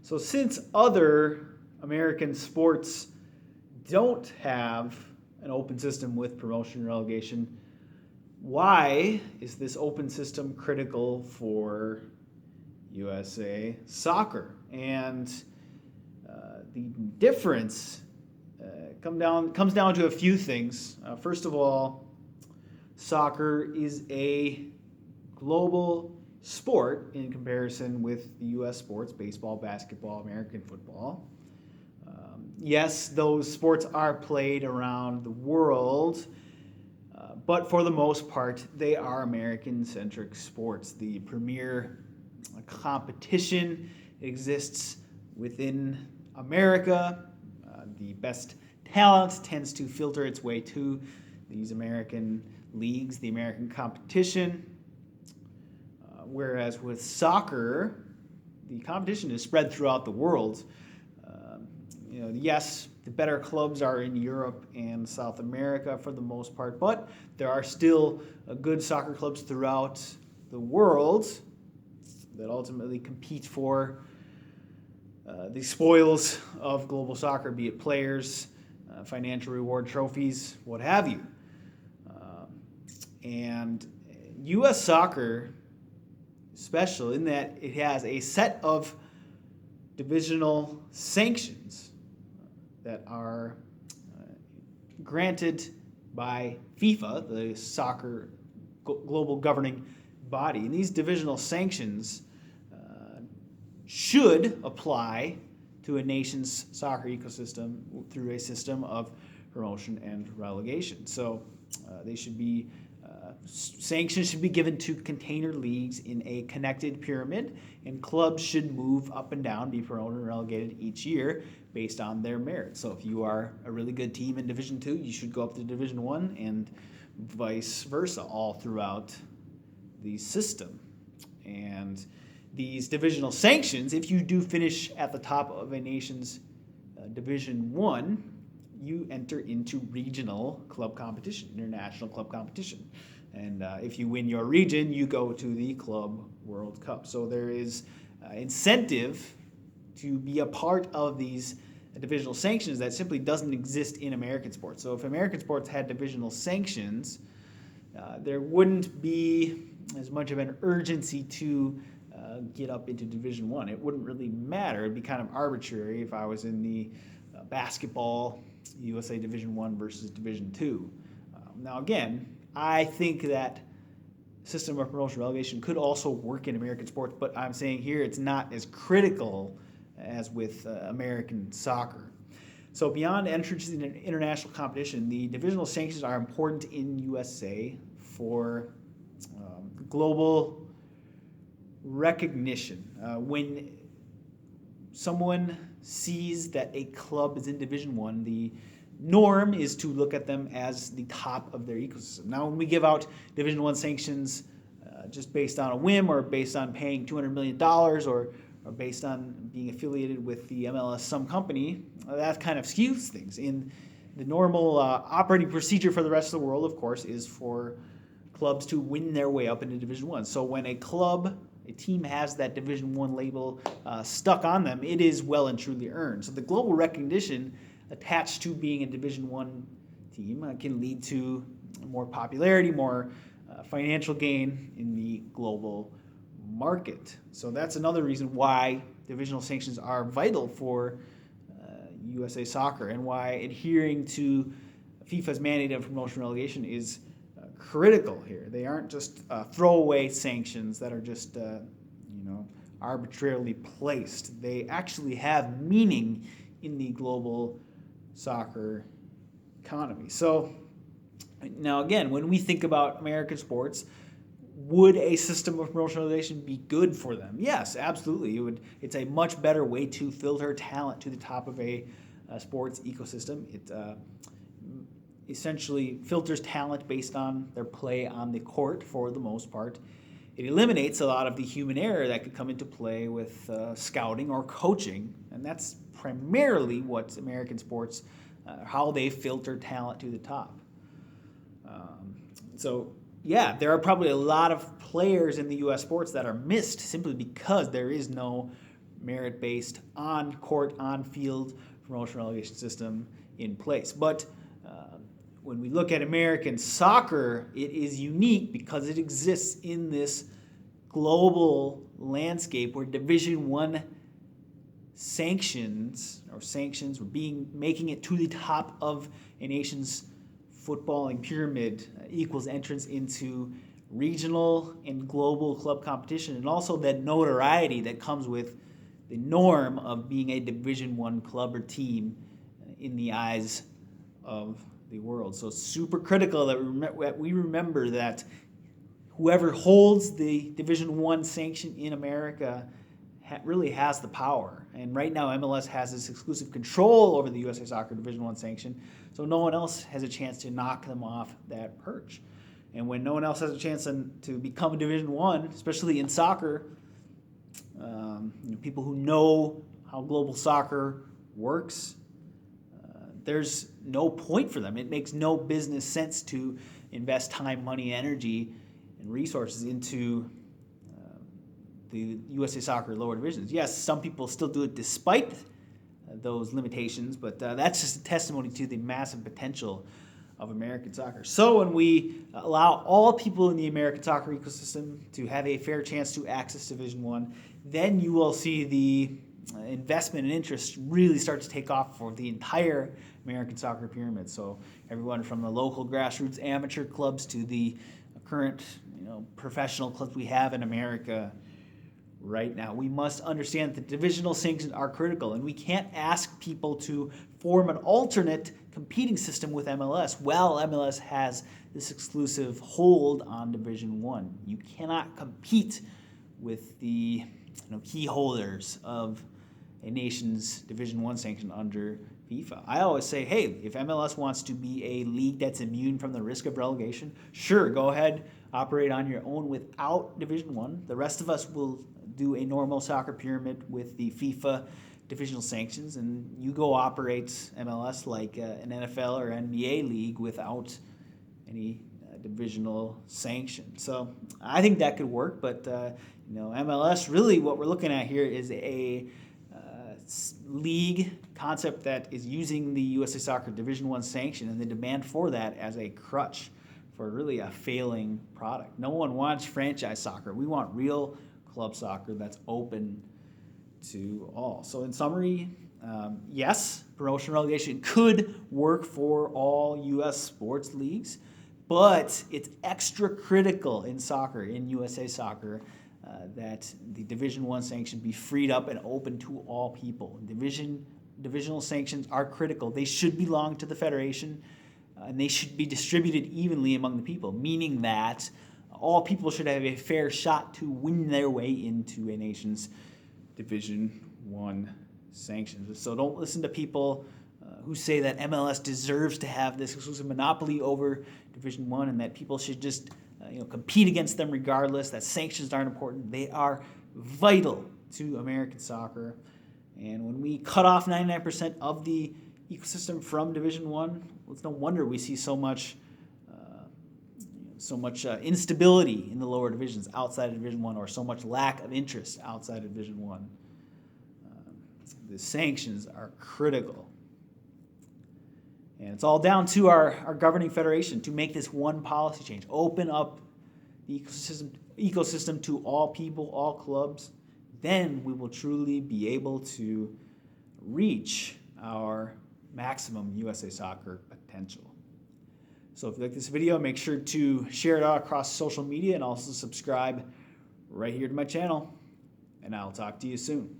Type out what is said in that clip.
So since other American sports don't have an open system with promotion and relegation, why is this open system critical for USA soccer? And the difference comes down to a few things. First of all, soccer is a global sport in comparison with the U.S. sports, baseball, basketball, American football. Yes, those sports are played around the world, but for the most part, they are American-centric sports. The premier competition exists within America. The best talent tends to filter its way to these American leagues, the American competition. Whereas with soccer, the competition is spread throughout the world. Yes, the better clubs are in Europe and South America for the most part, but there are still good soccer clubs throughout the world that ultimately compete for the spoils of global soccer, be it players, financial reward trophies, what have you. And U.S. soccer, special in that it has a set of divisional sanctions that are granted by FIFA, the soccer global governing body. And these divisional sanctions should apply to a nation's soccer ecosystem through a system of promotion and relegation. So they should be sanctions should be given to container leagues in a connected pyramid, and clubs should move up and down, be promoted and relegated each year based on their merit. So if you are a really good team in Division II, you should go up to Division I, and vice versa all throughout the system. And these divisional sanctions, if you do finish at the top of a nation's Division I, you enter into regional club competition, international club competition. And if you win your region, you go to the Club World Cup. So there is incentive to be a part of these divisional sanctions that simply doesn't exist in American sports. So if American sports had divisional sanctions, there wouldn't be as much of an urgency to get up into Division I. It wouldn't really matter. It'd be kind of arbitrary if I was in the basketball USA Division I versus Division II. Now again, I think that system of promotion relegation could also work in American sports, but I'm saying here it's not as critical as with American soccer. So beyond entrance in international competition, the divisional sanctions are important in USA for global recognition. When someone sees that a club is in Division I, the norm is to look at them as the top of their ecosystem. Now, when we give out Division I sanctions just based on a whim or based on paying $200 million or based on being affiliated with the MLS some company, that kind of skews things. In the normal operating procedure for the rest of the world, of course, is for clubs to win their way up into Division I. So when a team has that Division I label stuck on them, it is well and truly earned. So the global recognition attached to being a Division I team can lead to more popularity, more financial gain in the global market. So that's another reason why divisional sanctions are vital for USA Soccer and why adhering to FIFA's mandate of promotion relegation is critical here. They aren't just throwaway sanctions that are just arbitrarily placed. They actually have meaning in the global soccer economy. So now again, when we think about American sports, would a system of promotion relegation be good for them? Yes, absolutely. It's a much better way to filter talent to the top of a sports ecosystem. It essentially filters talent based on their play on the court for the most part. It eliminates a lot of the human error that could come into play with scouting or coaching, and that's primarily what American sports, how they filter talent to the top. Yeah, there are probably a lot of players in the U.S. sports that are missed simply because there is no merit-based, on-court, on-field promotion relegation system in place. But when we look at American soccer, it is unique because it exists in this global landscape where Division I sanctions were making it to the top of a nation's footballing pyramid equals entrance into regional and global club competition, and also that notoriety that comes with the norm of being a Division I club or team in the eyes of the world. So it's super critical that we remember that whoever holds the Division I sanction in America really has the power. And right now MLS has this exclusive control over the USA Soccer Division I sanction, so no one else has a chance to knock them off that perch. And when no one else has a chance to become a Division I, especially in soccer, people who know how global soccer works, there's no point for them. It makes no business sense to invest time, money, energy, and resources into the USA Soccer lower divisions. Yes, some people still do it despite those limitations, but that's just a testimony to the massive potential of American soccer. So when we allow all people in the American soccer ecosystem to have a fair chance to access Division I, then you will see the investment and interest really start to take off for the entire American soccer pyramid. So everyone from the local grassroots amateur clubs to the current professional clubs we have in America right now. We must understand that divisional sanctions are critical, and we can't ask people to form an alternate competing system with MLS while MLS has this exclusive hold on Division I. You cannot compete with the key holders of a nation's Division I sanction under FIFA. I always say, hey, if MLS wants to be a league that's immune from the risk of relegation, sure, go ahead, operate on your own without Division I. The rest of us will do a normal soccer pyramid with the FIFA divisional sanctions, and you go operate MLS like an NFL or NBA league without any divisional sanction. So I think that could work, but MLS, really what we're looking at here is a league concept that is using the USA Soccer Division I sanction and the demand for that as a crutch for really a failing product. No one wants franchise soccer. We want real club soccer that's open to all. So in summary, yes, promotion relegation could work for all U.S. sports leagues, but it's extra critical in soccer, in USA Soccer, that the Division I sanction be freed up and open to all people. Divisional sanctions are critical. They should belong to the federation, and they should be distributed evenly among the people, meaning that all people should have a fair shot to win their way into a nation's Division I sanctions. So don't listen to people who say that MLS deserves to have this exclusive monopoly over Division I and that people should just compete against them regardless, that sanctions aren't important. They are vital to American soccer. And when we cut off 99% of the ecosystem from Division I, well, it's no wonder we see so much instability in the lower divisions outside of Division I, or so much lack of interest outside of Division I. The sanctions are critical. And it's all down to our governing federation to make this one policy change. Open up the ecosystem to all people, all clubs. Then we will truly be able to reach our maximum USA Soccer potential. So if you like this video, make sure to share it out across social media and also subscribe right here to my channel. And I'll talk to you soon.